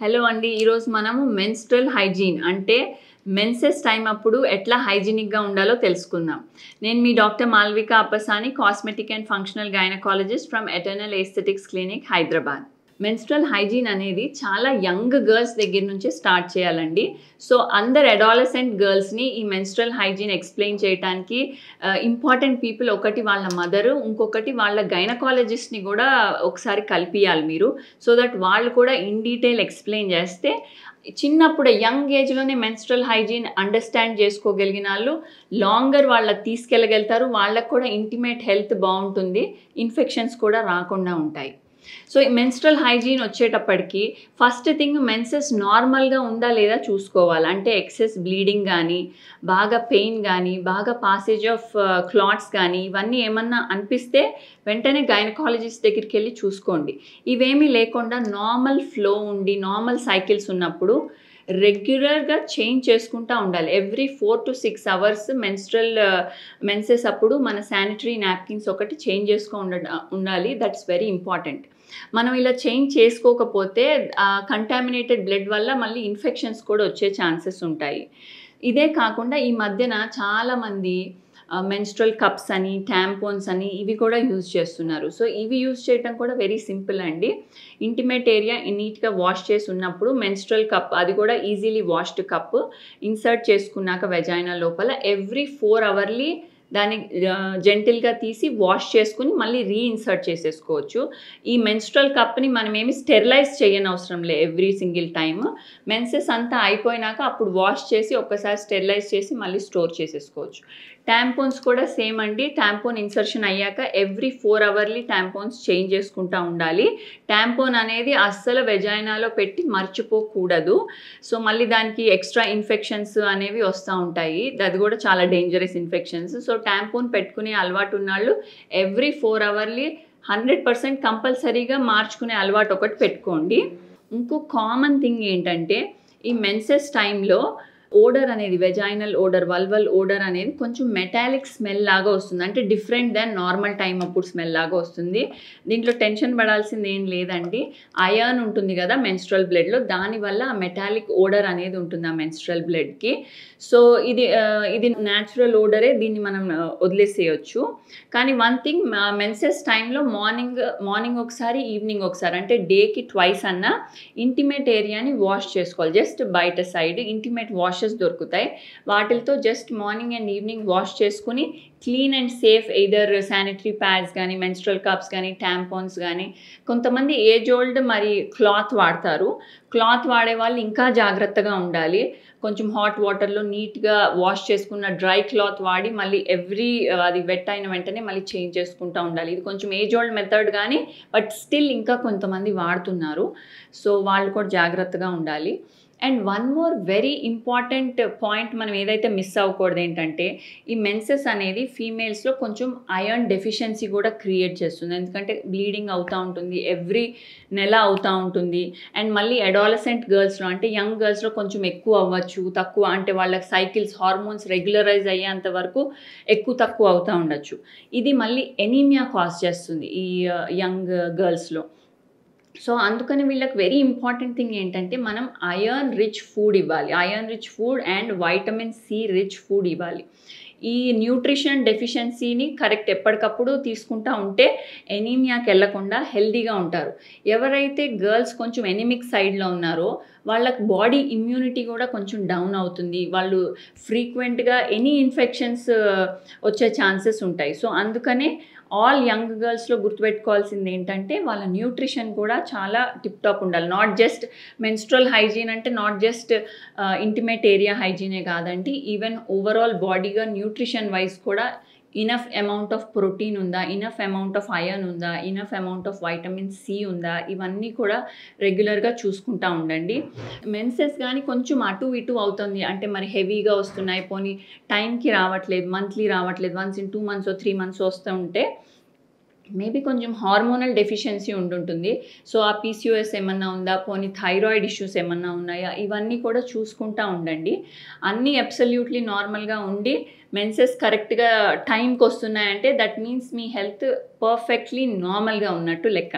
Hello అండి. ఈరోజు మనము మెన్స్ట్రల్ హైజీన్ అంటే మెన్సెస్ టైం అప్పుడు ఎట్లా హైజీనిక్గా ఉండాలో తెలుసుకుందాం. నేను మీ doctor Malvika Appasani, cosmetic and functional gynaecologist from eternal aesthetics clinic, Hyderabad. Menstrual hygiene అనేది చాలా యంగ్ గర్ల్స్ దగ్గర నుంచే స్టార్ట్ చేయాలండి. సో అందరు అడాలసెంట్ గర్ల్స్ని ఈ మెన్స్ట్రల్ హైజీన్ ఎక్స్ప్లెయిన్ చేయడానికి ఇంపార్టెంట్ పీపుల్ ఒకటి వాళ్ళ మదరు, ఇంకొకటి వాళ్ళ గైనకాలజిస్ట్ని కూడా ఒకసారి కలిపియాలి మీరు. సో దట్ వాళ్ళు కూడా ఇన్ డీటెయిల్ ఎక్స్ప్లెయిన్ చేస్తే చిన్నప్పుడే యంగ్ ఏజ్లోనే మెన్స్ట్రల్ హైజీన్ అండర్స్టాండ్ చేసుకోగలిగిన వాళ్ళు లాంగర్ వాళ్ళకి తీసుకెళ్ళగలుగుతారు. వాళ్ళకు కూడా ఇంటిమేట్ హెల్త్ బాగుంటుంది, ఇన్ఫెక్షన్స్ కూడా రాకుండా ఉంటాయి. సో ఈ మెన్స్ట్రల్ హైజీన్ వచ్చేటప్పటికి ఫస్ట్ థింగ్ మెన్సెస్ నార్మల్గా ఉందా లేదా చూసుకోవాలి. అంటే ఎక్సెస్ బ్లీడింగ్ కానీ, బాగా పెయిన్ కానీ, బాగా పాసేజ్ ఆఫ్ క్లాట్స్ కానీ ఇవన్నీ ఏమన్నా అనిపిస్తే వెంటనే గైనకాలజిస్ట్ దగ్గరికి వెళ్ళి చూసుకోండి. ఇవేమీ లేకుండా నార్మల్ ఫ్లో ఉండి నార్మల్ సైకిల్స్ ఉన్నప్పుడు రెగ్యులర్గా చేంజ్ చేసుకుంటూ ఉండాలి. ఎవ్రీ 4 to 6 hours మెన్సెస్ అప్పుడు మన శానిటరీ నాప్కిన్స్ ఒకటి చేంజ్ ఉండాలి. That's very important. మనం ఇలా చేంజ్ చేసుకోకపోతే కంటామినేటెడ్ బ్లడ్ వల్ల మళ్ళీ ఇన్ఫెక్షన్స్ కూడా వచ్చే ఛాన్సెస్ ఉంటాయి. ఇదే కాకుండా ఈ మధ్యన చాలామంది మెన్స్ట్రల్ కప్స్ అని, ట్యాంపోన్స్ అని ఇవి కూడా యూజ్ చేస్తున్నారు. సో ఇవి యూజ్ చేయడం కూడా వెరీ సింపుల్ అండి. ఇంటిమేట్ ఏరియా నీట్గా వాష్ చేసి ఉన్నప్పుడు మెన్స్ట్రల్ కప్, అది కూడా ఈజీలీ వాష్డ్ కప్ ఇన్సర్ట్ చేసుకున్నాక వెజైనా లోపల ఎవ్రీ 4 hours దాన్ని జెంటిల్గా తీసి వాష్ చేసుకుని మళ్ళీ రీఇన్సర్ట్ చేసేసుకోవచ్చు. ఈ మెన్స్ట్రల్ కప్ని మనం ఏమి స్టెరిలైజ్ చేయనవసరం లేదు. ఎవ్రీ సింగిల్ టైమ్ మెన్సెస్ అంతా అయిపోయినాక అప్పుడు వాష్ చేసి ఒక్కసారి స్టెరిలైజ్ చేసి మళ్ళీ స్టోర్ చేసేసుకోవచ్చు. ట్యాంపోన్స్ కూడా సేమ్ అండి. ట్యాంపోన్ ఇన్సర్షన్ అయ్యాక ఎవ్రీ 4 hours ట్యాంపోన్స్ చేంజ్ చేసుకుంటూ ఉండాలి. ట్యాంపోన్ అనేది అస్సలు వెజైనాలో పెట్టి మర్చిపోకూడదు. సో మళ్ళీ దానికి ఎక్స్ట్రా ఇన్ఫెక్షన్స్ అనేవి వస్తూ ఉంటాయి. అది కూడా చాలా డేంజరస్ ఇన్ఫెక్షన్స్. సో ట్యాంపోన్ పెట్టుకునే అలవాటు ఉన్నాళ్ళు ఎవ్రీ 4 hours 100% కంపల్సరీగా మార్చుకునే అలవాటు ఒకటి పెట్టుకోండి. ఇంకో కామన్ థింగ్ ఏంటంటే ఈ మెన్సెస్ టైంలో ఓడర్ అనేది, వెజైనల్ ఓడర్, వల్వల్ ఓడర్ అనేది కొంచెం మెటాలిక్ స్మెల్ లాగా వస్తుంది. అంటే డిఫరెంట్ దాన్ నార్మల్ టైం అప్పుడు స్మెల్ లాగా వస్తుంది. దీంట్లో టెన్షన్ పడాల్సింది ఏం లేదండి. అయర్న్ ఉంటుంది కదా మెన్స్ట్రల్ బ్లడ్లో, దానివల్ల ఆ మెటాలిక్ ఓడర్ అనేది ఉంటుంది ఆ మెన్స్ట్రల్ బ్లడ్కి. సో ఇది న్యాచురల్ ఓడరే, దీన్ని మనం వదిలేసేయచ్చు. కానీ వన్ థింగ్, మెన్సెస్ టైంలో మార్నింగ్ ఒకసారి, ఈవినింగ్ ఒకసారి, అంటే డేకి ట్వైస్ అన్నా ఇంటిమేట్ ఏరియాని వాష్ చేసుకోవాలి. జస్ట్ బయట సైడ్ ఇంటిమేట్ వాషెస్ దొరుకుతాయి. వాటితో just morning and evening wash చేసుకుని clean and safe either sanitary pads కానీ, మెన్స్ట్రల్ కప్స్ కానీ, ట్యాంపాన్స్ కానీ. కొంతమంది ఏజ్ ఓల్డ్ మరి క్లాత్ వాడతారు. క్లాత్ వాడే వాళ్ళు ఇంకా జాగ్రత్తగా ఉండాలి. కొంచెం హాట్ వాటర్లో నీట్గా వాష్ చేసుకున్న డ్రై క్లాత్ వాడి మళ్ళీ అది వెట్ అయిన వెంటనే మళ్ళీ చేంజ్ చేసుకుంటూ ఉండాలి. ఇది కొంచెం ఏజ్ ఓల్డ్ మెథడ్ కానీ బట్ స్టిల్ ఇంకా కొంతమంది వాడుతున్నారు. సో వాళ్ళు కూడా జాగ్రత్తగా ఉండాలి. And one more very important point మనం ఏదైతే మిస్ అవ్వకూడదు ఏంటంటే ఈ మెన్సెస్ అనేది ఫీమేల్స్లో కొంచెం ఐరన్ డెఫిషియన్సీ కూడా క్రియేట్ చేస్తుంది. ఎందుకంటే బ్లీడింగ్ అవుతూ ఉంటుంది, ఎవ్రీ నెల అవుతూ ఉంటుంది. అండ్ మళ్ళీ అడాలసెంట్ గర్ల్స్లో, అంటే యంగ్ గర్ల్స్లో కొంచెం ఎక్కువ అవ్వచ్చు, తక్కువ, అంటే వాళ్ళకి సైకిల్స్, హార్మోన్స్ రెగ్యులరైజ్ అయ్యేంత వరకు ఎక్కువ తక్కువ అవుతూ ఉండొచ్చు. ఇది మళ్ళీ ఎనీమియా కాజ్ చేస్తుంది ఈ యంగ్ గర్ల్స్లో. సో అందుకని వీళ్ళకి వెరీ ఇంపార్టెంట్ థింగ్ ఏంటంటే మనం ఐరన్ రిచ్ ఫుడ్ ఇవ్వాలి. Iron rich food and vitamin C rich food ఇవ్వాలి. ఈ న్యూట్రిషన్ డెఫిషియన్సీని కరెక్ట్ ఎప్పటికప్పుడు తీసుకుంటూ ఉంటే ఎనీమియాకి వెళ్ళకుండా హెల్దీగా ఉంటారు. ఎవరైతే గర్ల్స్ కొంచెం ఎనిమిక్ సైడ్లో ఉన్నారో వాళ్ళకి బాడీ ఇమ్యూనిటీ కూడా కొంచెం డౌన్ అవుతుంది. వాళ్ళు ఫ్రీక్వెంట్గా ఎనీ ఇన్ఫెక్షన్స్ వచ్చే ఛాన్సెస్ ఉంటాయి. సో అందుకనే ఆల్ యంగ్ గర్ల్స్లో గుర్తుపెట్టుకోవాల్సింది ఏంటంటే వాళ్ళ న్యూట్రిషన్ కూడా చాలా టిప్ టాప్ ఉండాలి. నాట్ జస్ట్ మెన్స్ట్రల్ హైజీన్ అంటే నాట్ జస్ట్ ఇంటిమేట్ ఏరియా హైజీనే కాదండి. ఈవెన్ ఓవరాల్ బాడీగా న్యూట్రిషన్ వైజ్ కూడా ఇనఫ్ అమౌంట్ ఆఫ్ ప్రోటీన్ ఉందా, ఇనఫ్ అమౌంట్ ఆఫ్ ఐరన్ ఉందా, enough amount of vitamin C ఉందా, ఇవన్నీ కూడా రెగ్యులర్గా చూసుకుంటూ ఉండండి. మెన్సెస్ కానీ కొంచెం అటు ఇటు అవుతుంది అంటే మరి హెవీగా వస్తున్నాయి, పోనీ టైంకి రావట్లేదు, మంత్లీ రావట్లేదు, వన్స్ ఇన్ 2 months 3 months వస్తూ ఉంటే మేబీ కొంచెం హార్మోనల్ డెఫిషియన్సీ ఉంటుంటుంది. సో ఆ పీసీఓఎస్ ఏమన్నా ఉందా, పోనీ థైరాయిడ్ ఇష్యూస్ ఏమన్నా ఉన్నాయా, ఇవన్నీ కూడా చూసుకుంటూ ఉండండి. అన్నీ అబ్సల్యూట్లీ నార్మల్గా ఉండి మెన్సెస్ కరెక్ట్గా టైంకి వస్తున్నాయంటే that means me health perfectly నార్మల్గా ఉన్నట్టు లెక్క.